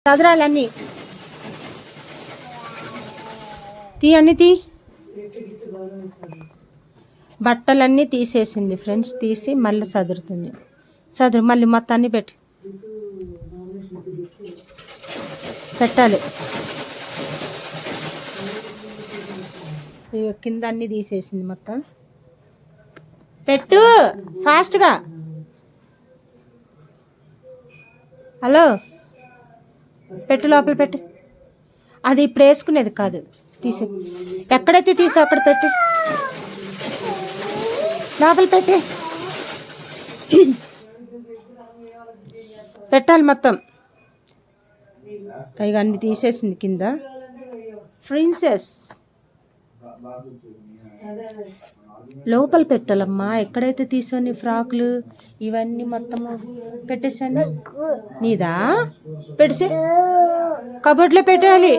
చదరాలన్నీ అన్నీ బట్టలన్నీ తీసేసింది ఫ్రెండ్స్. తీసి మళ్ళీ చదురుతుంది. మళ్ళీ మొత్తాన్ని పెట్టాలి. కింద అన్నీ తీసేసింది మొత్తం. పెట్టు ఫాస్ట్గా. హలో, పెట్టు, లోపల పెట్టు. అది ఇప్పుడు వేసుకునేది కాదు, తీసి ఎక్కడైతే తీసి అక్కడ పెట్టి లోపల పెట్టి పెట్టాలి మొత్తం. ఇక అన్ని తీసేసింది కింద. ప్రిన్సెస్ లోపల పెట్టాలమ్మా. ఎక్కడైతే తీసుకొని ఫ్రాకులు ఇవన్నీ మొత్తము పెట్టేసాను. నీదా పెట్టేసి కబోర్డ్లో పెట్టాలి.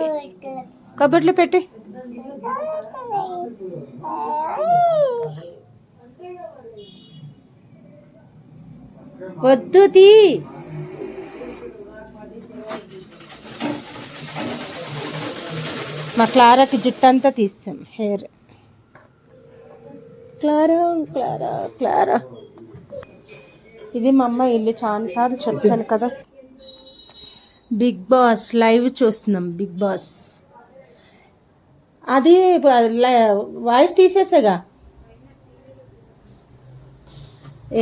కబోర్డ్లో పెట్టి వద్దు తీ. మా క్లారాకి జుట్టు అంతా తీసాం, హెయిర్. క్లారా ఇది మా అమ్మ ఇల్లు. చాలాసార్లు చెప్పాను కదా. బిగ్ బాస్ లైవ్ చూస్తున్నాం. బిగ్ బాస్ అది వాయిస్ తీసేసాగా.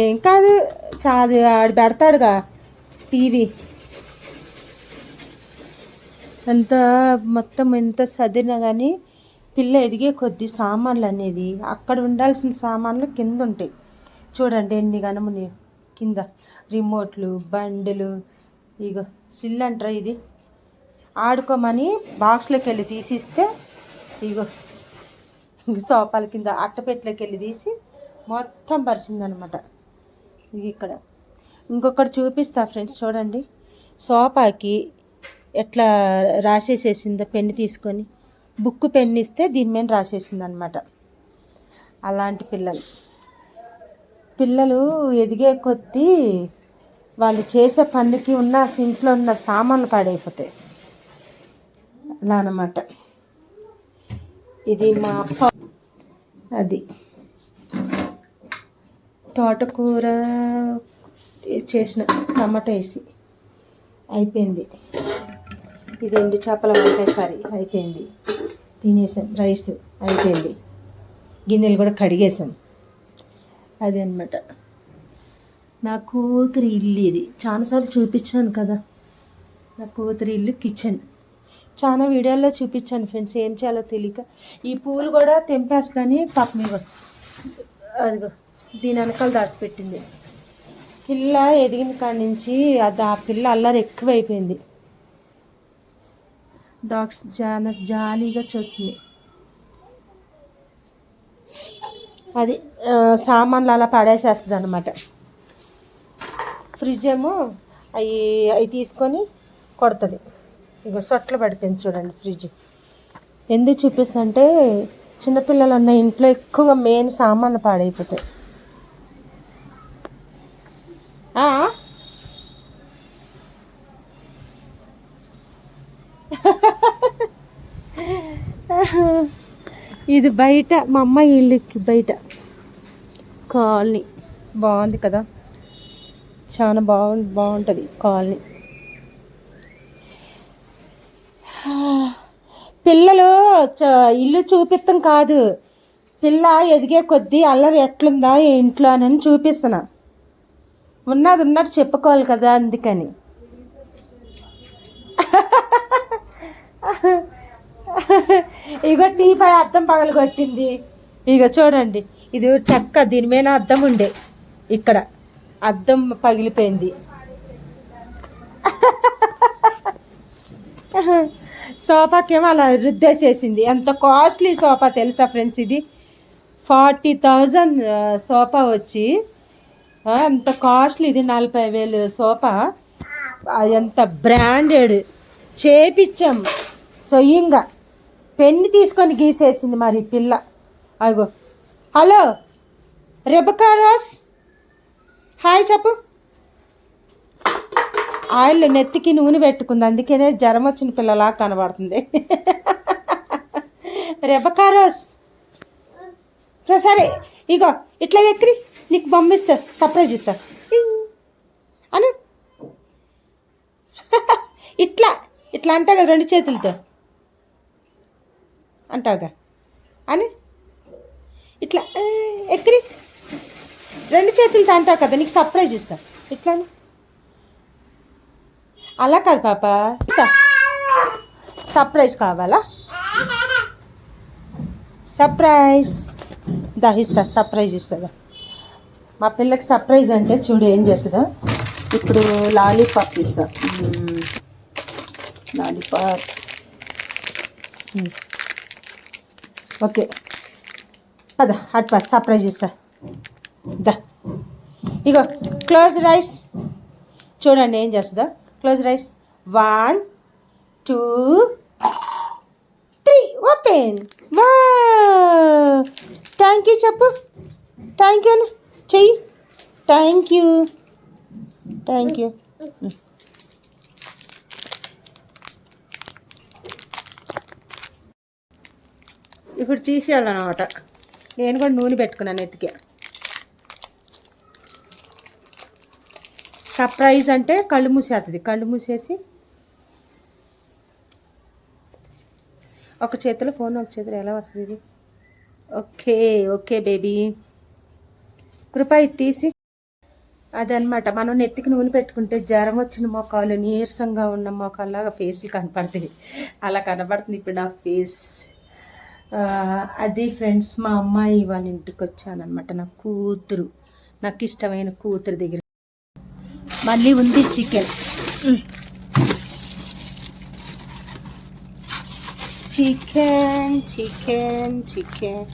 ఏం కాదు, ఆడు పెడతాడుగా టీవీ. ఎంత మొత్తం ఎంత చదివినా కానీ పిల్ల ఎదిగే కొద్ది సామాన్లు అనేది అక్కడ ఉండాల్సిన సామాన్లు కింద ఉంటాయి. చూడండి ఎన్ని గనముని కింద. రిమోట్లు, బండ్లు. ఇక సిల్ అంటారా ఇది, ఆడుకోమని బాక్స్లోకి వెళ్ళి తీసిస్తే ఇగో సోఫాల కింద అట్టపెట్లోకి వెళ్ళి తీసి మొత్తం పరిచిందనమాట. ఇది ఇక్కడ ఇంకొకటి చూపిస్తా ఫ్రెండ్స్. చూడండి సోఫాకి ఎట్లా రాసేసేసిందో పెన్ను తీసుకొని. బుక్ పెన్ను ఇస్తే దీని మీద రాసేసింది అనమాట. అలాంటి పిల్లలు ఎదిగే కొద్దీ వాళ్ళు చేసే పనికి ఉన్న ఇంట్లో ఉన్న సామాన్లు పాడైపోతాయి. అలా అన్నమాట. ఇది మా అప్ప. అది తోటకూర చేసిన టమాటా వేసి అయిపోయింది. ఇది ఎండు చేపల వంకాయ కర్రీ అయిపోయింది. తినేసాం. రైస్ అయిపోయింది. గిన్నెలు కూడా కడిగేసాం. అది అన్నమాట నా కూతురి ఇల్లు. ఇది చాలాసార్లు చూపించాను కదా. నా కూతురి ఇల్లు కిచెన్. చాలా వీడియోల్లో చూపించాను ఫ్రెండ్స్. ఏం చేయాలో తెలియక ఈ పూలు కూడా తెంపేస్తాని పాపం ఇగో అదిగో దీని వెనకాల దాచిపెట్టింది. పిల్ల ఎదిగిన కాడి నుంచి అది ఆ పిల్ల అల్లరి ఎక్కువైపోయింది. డాగ్స్ జాలీగా చూస్తుంది. అది సామాన్లు అలా పడేసేస్తుంది అనమాట. ఫ్రిడ్జ్ ఏమో అవి తీసుకొని కొడుతుంది. ఇక సొట్లు పడిపోయింది చూడండి ఫ్రిడ్జ్. ఎందుకు చూపిస్తుంటే చిన్నపిల్లలు ఉన్న ఇంట్లో ఎక్కువగా మెయిన్ సామాన్లు పాడైపోతాయి. ఇది బయట మా అమ్మాయి ఇల్లుకి బయట కాలనీ. బాగుంది కదా, చాలా బాగుంటుంది కాలనీ. పిల్లలు ఇల్లు చూపిస్తాం కాదు, పిల్ల ఎదిగే కొద్దీ అల్లరి ఎట్లుందా ఇంట్లో అని చూపిస్తున్నా. ఉన్నట్టు చెప్పుకోవాలి కదా, అందుకని. ఇగో టీపై అద్దం పగలగొట్టింది. ఇగో చూడండి, ఇది చెక్క. దీని మీద అద్దం ఉండే, ఇక్కడ అద్దం పగిలిపోయింది. సోఫాకేమో అలా రుద్దేసేసింది. ఎంత కాస్ట్లీ సోఫా తెలుసా ఫ్రెండ్స్. ఇది 40,000 సోఫా వచ్చి అంత కాస్ట్లీ. ఇది 40,000 సోఫా. ఎంత బ్రాండెడ్ చేపిచ్చాం స్వయంగా. పెన్ను తీసుకొని గీసేసింది మరి పిల్ల. అగో హలో రెబకా రోస్, హాయ్ చెప్పు. ఆయిల్ నెత్తికి నూనె పెట్టుకుంది, అందుకనే జ్వరం వచ్చిన పిల్లలా కనబడుతుంది. రెబకారోస్ సరే ఇగో ఇట్లా ఎక్కిరి, నీకు బొమ్మ ఇస్తా, సర్ప్రైజ్ ఇస్తా అను. ఇట్లా ఇట్లా అంటావు కదా 2 చేతులతో అంటావుగా అని, ఇట్లా ఎక్కిరి 2 చేతులతో అంటావు కదా, నీకు సర్ప్రైజ్ ఇస్తా ఇట్లా. అలా కాదు పాప, సర్ప్రైజ్ కావాలా? సర్ప్రైజ్ ఇస్తా, సర్ప్రైజ్ ఇస్తుందా మా పిల్లకి. సర్ప్రైజ్ అంటే చూడు ఏం చేస్తుందా, ఇప్పుడు లాలీపాప్ ఇస్తా, లాలీపాప్. ఓకే పద అట్లా సర్ప్రైజ్ ఇస్తా దా. ఇగో క్లోజ్ రైస్, చూడండి ఏం చేస్తుందా. Close rice 1 2 3 open. వా థ్యాంక్ యూ చెప్పు, థ్యాంక్ యూ చెయ్యి, థ్యాంక్ యూ థ్యాంక్ యూ. ఇప్పుడు తీసేయాలన్నమాట. నేను కూడా నూనె పెట్టుకున్నాను ఎత్తికి. సర్ప్రైజ్ అంటే కళ్ళు మూసేస్తుంది, కళ్ళు మూసేసి ఒక చేతిలో ఫోన్, ఒక చేతిలో ఎలా వస్తుంది ఇది. ఓకే ఓకే బేబీ, కృప ఇది తీసి. అదనమాట, మనం నెత్తికి నూనె పెట్టుకుంటే జ్వరం వచ్చిన మోకాలు, నీరసంగా ఉన్న మోకాల్లాగా ఫేస్లు కనపడుతుంది. అలా కనపడుతుంది ఇప్పుడు నా ఫేస్. అది ఫ్రెండ్స్, మా అమ్మాయి వాళ్ళ ఇంటికి వచ్చానమాట, నా కూతురు, నాకు ఇష్టమైన కూతురు దగ్గర. మళ్ళీ ఉంది చికెన్, చికెన్ చికెన్ చికెన్.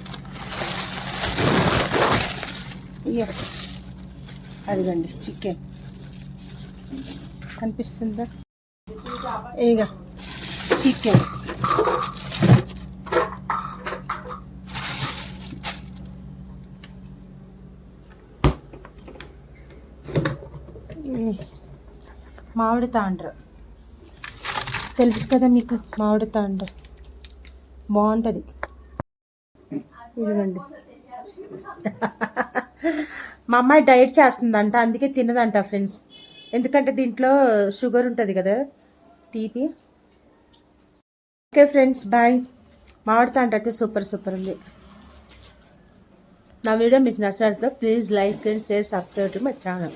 అదిగండి చికెన్ కనిపిస్తుందా, ఇక చికెన్. మామిడి తాండ్ర తెలుసు కదా మీకు, మామిడి తాండ్ర బాగుంటుంది. ఇదిగండి మా అమ్మాయి డైట్ చేస్తుందంట, అందుకే తినదంట ఫ్రెండ్స్, ఎందుకంటే దీంట్లో షుగర్ ఉంటుంది కదా, తీపి. Okay friends bye. మామిడి తాండ్ర అయితే సూపర్ సూపర్ ఉంది. నా వీడియో మీకు నచ్చినట్లయితే please like and share, subscribe to my channel.